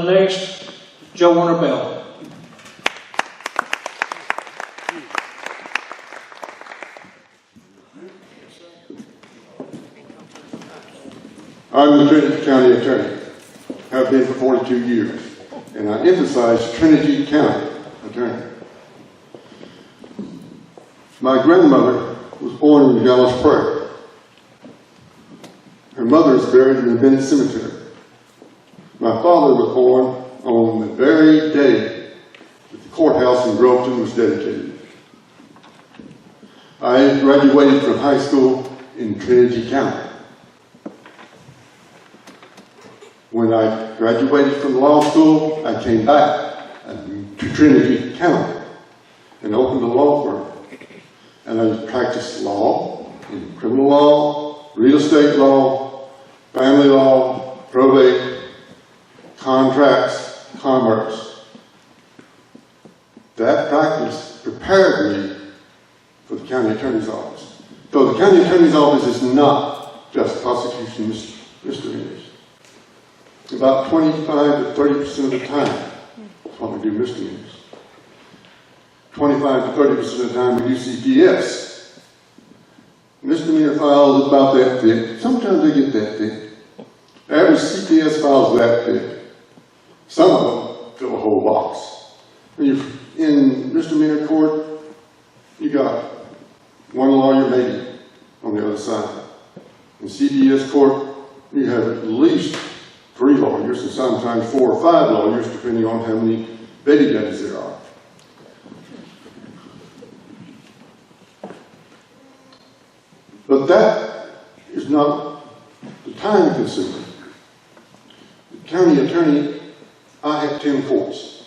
next, Joe Warner Bell. I'm the Trinity County Attorney. Have been for 42 years, and I emphasize Trinity County Attorney. My grandmother was born in Gallows Prairie. Her mother is buried in the Bennett Cemetery. My father was born on the very day that the courthouse in Groveton was dedicated. I graduated from high school in Trinity County. When I graduated from law school, I came back to Trinity County and opened a law firm. And I practiced law, criminal law, real estate law, family law, probate, contracts, commerce. That practice prepared me for the county attorney's office. So the county attorney's office is not just prosecution misdemeanors. About 25 to 30% of the time, that's what we do misdemeanors. 25 to 30% of the time we do CPS. Misdemeanor files is about that thick. Sometimes they get that thick. Average CPS files that thick. Some of them fill a whole box. When you're in misdemeanor court, you got one lawyer maybe on the other side. In CPS court, you have at least 3 lawyers and sometimes 4 or 5 lawyers, depending on how many Betty Daddies there are. But that is not the time consumer. The county attorney, I have 10 courts.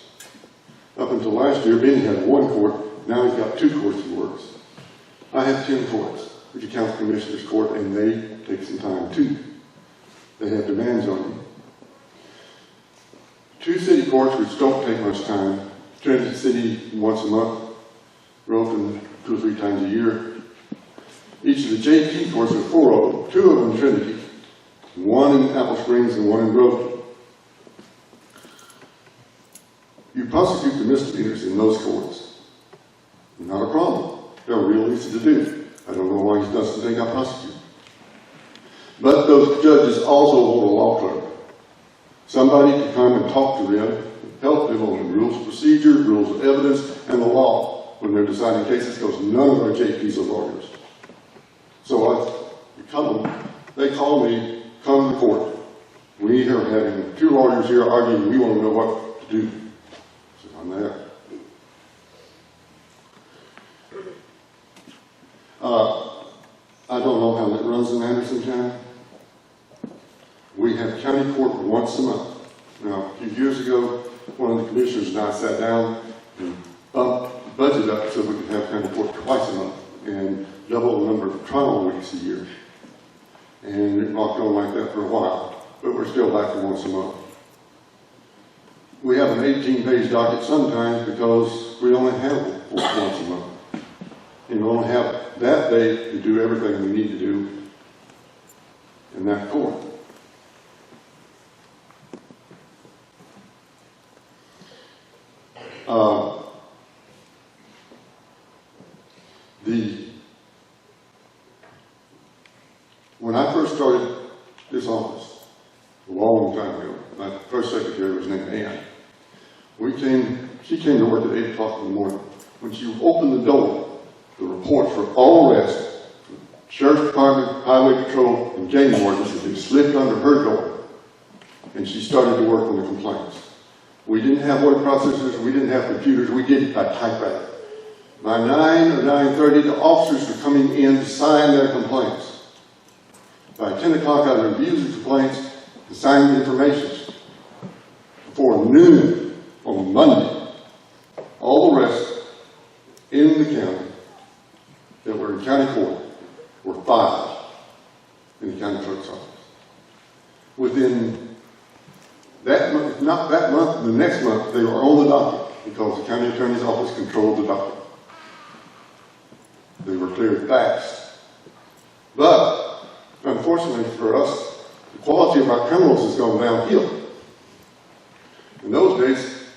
Up until last year, Benny had 1 court. Now he's got 2 courts he works. I have 10 courts, which are county commissioners' court, and they take some time too. They have demands on you. 2 city courts, which don't take much time. Trinity City once a month, Groveton 2 or 3 times a year. Each of the JP courts are 4 of them, 2 of them in Trinity, 1 in Apple Springs and 1 in Groveton. You prosecute the misdemeanors in those courts. Not a problem. They're real easy to do. I don't know why he doesn't think I prosecute. But those judges also hold a law clerk. Somebody to come and talk to them, help them on the rules of procedure, rules of evidence, and the law when they're deciding cases, because none of our JPs are lawyers. So they call me, come to court. We are having 2 lawyers here arguing, we want to know what to do. So I'm there. I don't know how that runs in Anderson County. We have county court once a month. Now, a few years ago, one of the commissioners and I sat down and bumped the budget up so we could have county court twice a month and double the number of trial weeks a year. And it rocked on like that for a while, but we're still back to once a month. We have an 18-page docket sometimes because we only have it once a month. And we only have that day to do everything we need to do in that court. When I first started this office, a long time ago, my first secretary was named Ann. She came to work at 8 o'clock in the morning. When she opened the door, the reports for all arrests, Sheriff's Department, Highway Patrol, and game wardens had been slipped under her door. And she started to work on the complaints. We didn't have word processors, we didn't have computers, we did it by typewriter. By 9 or 9:30, the officers were coming in to sign their complaints. By 10 o'clock, I reviewed the complaints and signed the information. Before noon on Monday, all the arrests in the county that were in county court were filed in the county clerk's office. Within that month, not that month, the next month, they were on the docket because the county attorney's office controlled the docket. They were cleared fast. But, unfortunately for us, the quality of our criminals has gone downhill. In those days,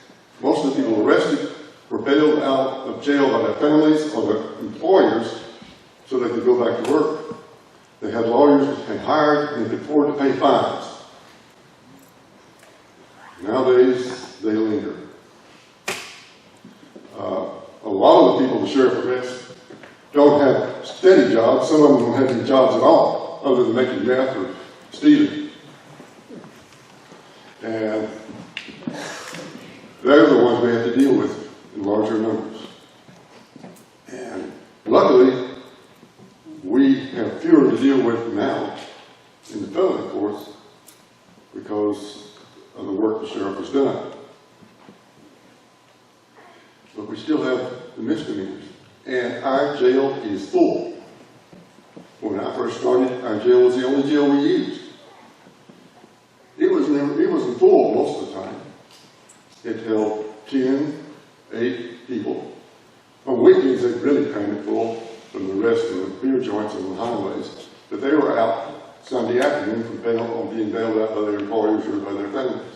most of the people arrested were bailed out of jail by their families or their employers so they could go back to work. They had lawyers they hired and they could afford to pay fines. Nowadays, they linger. A lot of the people the sheriff arrests don't have steady jobs. Some of them don't have any jobs at all, other than making meth or stealing. And they're the ones we have to deal with in larger numbers. And luckily, we have fewer to deal with now in the felony courts because of the work the sheriff has done. But we still have the misdemeanors, and our jail is full. When I first started, our jail was the only jail we used. It wasn't full most of the time. It held 10, 8 people. On weekends, they really crammed it full from the rest of the beer joints on the highways. But they were out Sunday afternoon from being bailed out by their employers or by their families.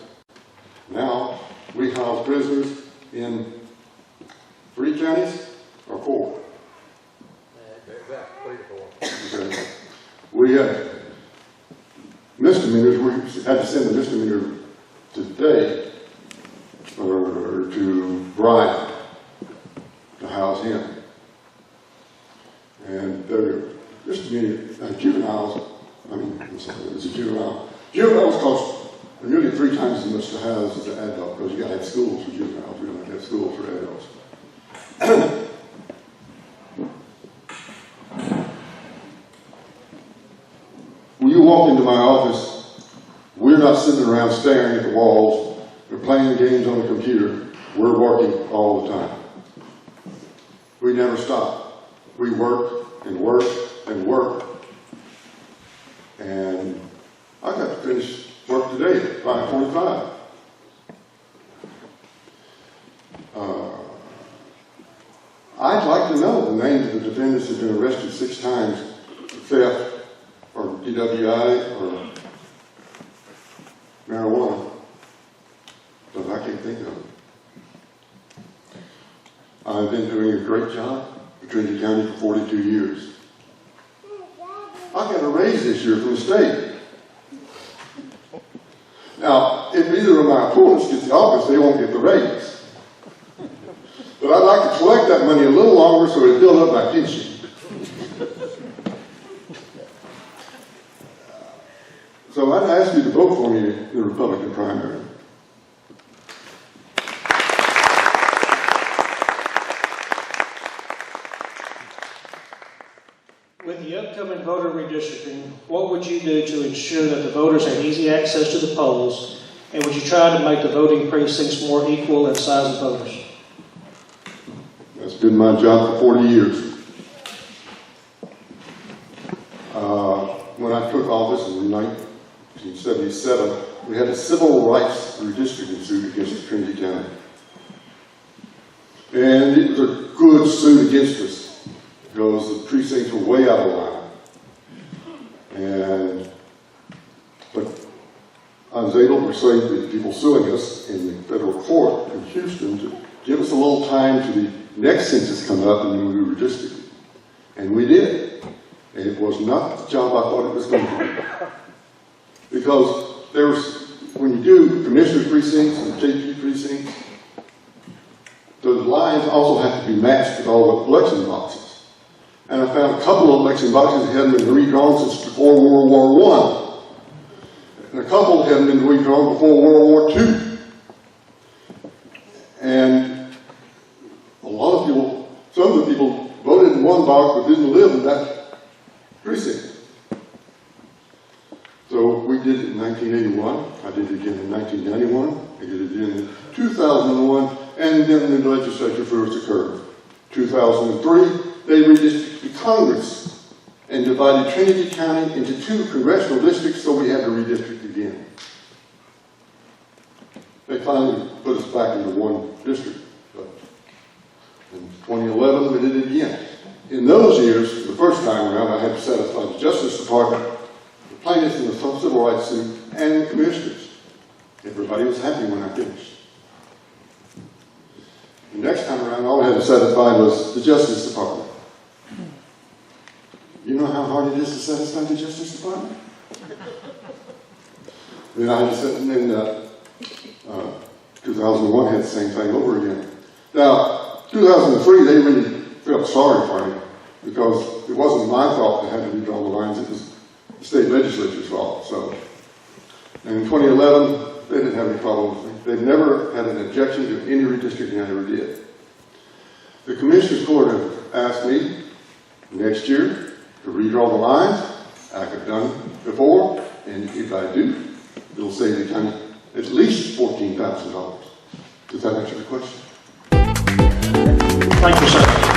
Now, we house prisoners in 3 counties or 4? About 3 to 4. Okay. We have misdemeanors. We had to send a misdemeanor today or to Brian to house him. And they're misdemeanor juveniles. I mean, it's a juvenile. Juveniles cost nearly 3 times as much to house as an adult because you got to have schools for juveniles. We don't have schools for adults. When you walk into my office, we're not sitting around staring at the walls or playing games on the computer. We're working all the time. We never stop. We work and work and work. And I got to finish work today at 5:45. I'd like to know the names of the defendants who've been arrested 6 times for theft or DWI or marijuana, but I can't think of them. I've been doing a great job in Trinity County for 42 years. I got a raise this year from the state. Now, if either of my opponents gets the office, they won't get the raise. But I'd like to collect that money a little longer so it build up my pension. So I'd ask you to vote for me in the Republican primary. With the upcoming voter redistricting, what would you do to ensure that the voters have easy access to the polls? And would you try to make the voting precincts more equal in size of voters? That's been my job for 40 years. When I took office in 1977, we had a civil rights redistricting suit against Trinity County. And it was a good suit against us because the precincts were way out of line. But I was able to persuade the people suing us in the federal court in Houston to give us a little time to the next census come up and then we were redistricting. And we did. And it was not the job I thought it was going to be. Because when you do commissioner's precincts and JP precincts, those lines also have to be matched with all the election boxes. And I found a couple of election boxes that hadn't been redrawn since before World War I. And a couple hadn't been redrawn before World War II. And a lot of people, some of the people voted in one box but didn't live in that precinct. So we did it in 1981. I did it again in 1991. I did it again in 2001. And then the legislature threw us a curve. 2003, they redistricted Congress and divided Trinity County into 2 congressional districts, so we had to redistrict again. They finally put us back into 1 district. But in 2011, we did it again. In those years, the first time around, I had to satisfy the Justice Department, the plaintiffs in the civil rights suit, and the commissioners. Everybody was happy when I finished. The next time around, all we had to satisfy was the Justice Department. You know how hard it is to satisfy the Justice Department? Then I just said, and then 2001 had the same thing over again. Now, 2003, they really felt sorry for me because it wasn't my fault that had to redraw the lines, it was the state legislature's fault. So, and in 2011, they didn't have any problem with me. They've never had an objection to any redistricting I ever did. The Commissioners Court have asked me next year to redraw the lines. I have done before, and if I do, it'll save the county at least $14,000. Does that answer the question? Thank you, sir.